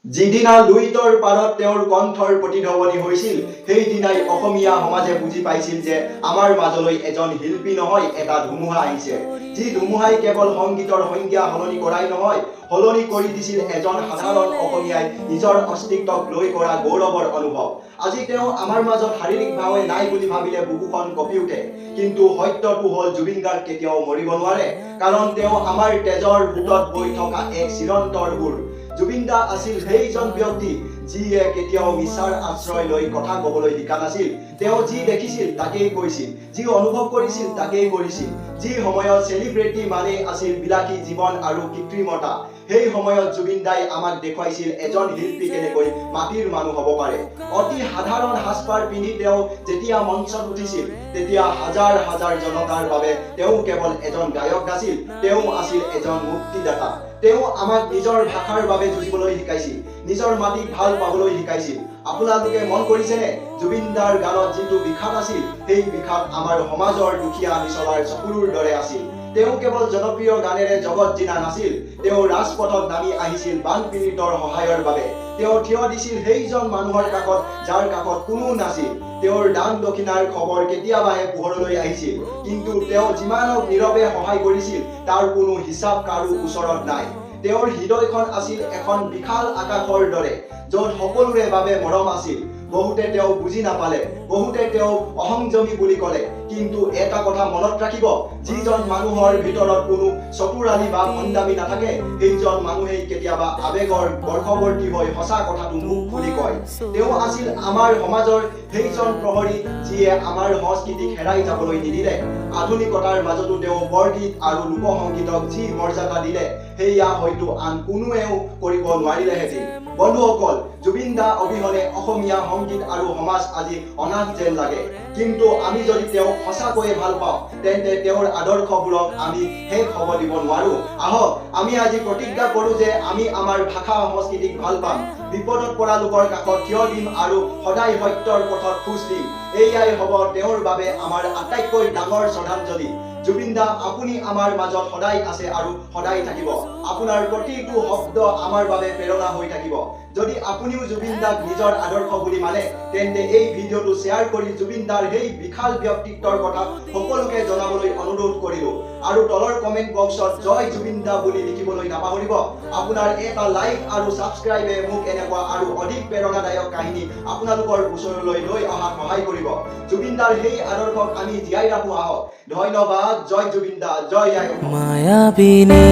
যিদিনা লুইতৰ পাৰত তেওঁৰ কণ্ঠৰ প্ৰতিধ্বনি হৈছিল, সেইদিনাই অসমীয়া সমাজে বুজি পাইছিল যে আমাৰ মাজলৈ এজন শিল্পী নহয়, এটা ধুমুহা আহিছে। যি ধুমুহাই কেৱল সংগীতৰ সংজ্ঞা সলনি কৰাই নহয়, সলনি কৰি দিছিল এজন সাধাৰণ অসমীয়াই নিজৰ অস্তিত্বক লৈ কৰা গৌৰৱৰ অনুভৱ। আজি তেওঁ আমাৰ মাজত শাৰীৰিকভাৱে নাই বুলি ভাবিলে বুকুখন কঁপি উঠে। কিন্তু সত্যটো হ'ল জুবিন গাৰ্গ কেতিয়াও মৰিব নোৱাৰে, কাৰণ তেওঁ আমাৰ তেজৰ সোঁতত বৈ থকা এক চিৰন্তনৰ সুৰ। জুবিন দা আছিল সেইজন ব্যক্তি যিয়ে কেতিয়াও মিছাৰ আশ্ৰয় লৈ কথা ক'বলৈ শিকা নাছিল। তেওঁ যি দেখিছিল তাকেই কৈছিল, যি অনুভৱ কৰিছিল তাকেই কৰিছিল। যি সময়ত চেলিব্ৰিটি মানে আছিল বিলাসী জীৱন আৰু কৃত্ৰিমতা, সেই সময়ত জুবিন দাই আমাক দেখুৱাইছিল এজন শিল্পী কেনেকৈ মাটিৰ মানুহ হ'ব পাৰে। অতি সাধাৰণ সাজপাৰ পিন্ধি তেওঁ যেতিয়া মঞ্চত উঠিছিল, তেতিয়া হাজাৰ হাজাৰ জনতাৰ বাবে তেওঁ কেৱল এজন গায়ক নাছিল, তেওঁ আছিল এজন মুক্তিদাতা। তেওঁ আমাক নিজৰ ভাষাৰ বাবে যুঁজিবলৈ শিকাইছিল, নিজৰ মাটিক ভাল পাবলৈ শিকাইছিল। আপোনালোকে মন কৰিছেনে, জুবিন দাৰ গানত যিটো বিষাদ আছিল, সেই বিষাদ আমাৰ সমাজৰ দুখীয়া নিচলাৰ চকুৰ দৰে আছিল। তেওঁ কেৱল জনপ্ৰিয় গানেৰে জগত জিনা নাছিল, তেওঁ ৰাজপথত নামি আহিছিল বানপীড়িতৰ সহায়ৰ বাবে। তেওঁ থিয় দিছিল সেইজন মানুহৰ কাষত যাৰ কাষত কোনো নাছিল। তেওঁৰ দান দক্ষিণাৰ খবৰ কেতিয়াবাহে পোহৰলৈ আহিছিল, কিন্তু তেওঁ যিমানক নীৰৱে সহায় কৰিছিল তাৰ কোনো হিচাপ কাৰো ওচৰত নাই। তেওঁৰ হৃদয়খন আছিল এখন বিশাল আকাশৰ দৰে, য'ত সকলোৰে বাবে মৰম আছিল। বহুতে তেওঁ বুজি নাপালে, বহুতে তেওঁ অসংযমী বুলি ক'লে, কিন্তু এটা কথা মনত ৰাখিব, যিজন মানুহৰ ভিতৰত কোনো চতুৰালি বা ভণ্ডামি নাথাকে, সেইজন মানুহেই কেতিয়াবা আৱেগৰ বৰ্ষৱৰ্তী হৈ সঁচা কথাটো মুখ খুলি কয়। তেওঁ আছিল আমাৰ সমাজৰ সেইজন প্ৰহৰী যিয়ে আমাৰ সংস্কৃতিক হেৰাই যাবলৈ নিদিলে। আধুনিকতাৰ মাজতো তেওঁ বৰগীত আৰু লোকসংগীতক যি মৰ্যাদা দিলে, সেয়া হয়তো আন কোনোৱেও কৰিব নোৱাৰিলেহেঁতেন। বন্ধুসকল, জুবিন দা অবিহনে অসমীয়া সংগীত আৰু সমাজ আজি অনাথ যেন লাগে। কিন্তু আমি যদি তেওঁক সঁচাকৈয়ে ভাল পাওঁ, তেন্তে তেওঁৰ আদৰ্শবোৰক আমি শেষ হ'ব দিব নোৱাৰো। আহক আমি আজি প্ৰতিজ্ঞা কৰো যে আমি আমাৰ ভাষা সংস্কৃতিক ভাল পাম, বিপদত পৰা লোকৰ কাষত থিয় দিম আৰু সদায় সত্যৰ পথত খোজ দিম। এয়াই হ'ব তেওঁৰ বাবে আমাৰ আটাইতকৈ ডাঙৰ শ্ৰদ্ধাঞ্জলি। জুবিন দা, আপুনি আমাৰ মাজত সদায় আছে আৰু সদায় থাকিব। আপোনাৰ প্ৰতিটো শব্দ আমাৰ বাবে প্ৰেৰণা হৈ থাকিব। যদি আপুনিও জুবিন দাক নিজৰ আদৰ্শ বুলি মানে, তেন্তে এই ভিডিঅ'টো শ্বেয়াৰ কৰি জুবিন দাৰ সেই বিশাল ব্যক্তিত্বৰ কথা সকলোকে জনাবলৈ অনুৰোধ কৰিলো। আৰু তলৰ কমেণ্ট বক্সত জয় জুবিন দা বুলি লিখিবলৈ নাপাহৰিব। আপোনাৰ এটা লাইক আৰু ছাবস্ক্ৰাইবে মোক এনেকুৱা আৰু অধিক প্ৰেৰণাদায়ক কাহিনী আপোনালোকৰ ওচৰলৈ লৈ অহাত সহায় কৰিব। জুবিন দাৰ সেই আদৰ্শক আমি জীয়াই ৰাখো আহক। ধন্যবাদ। জয় জুবিন দা, জয় আই অসম। মায়াবিনী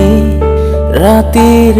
ৰাতিৰ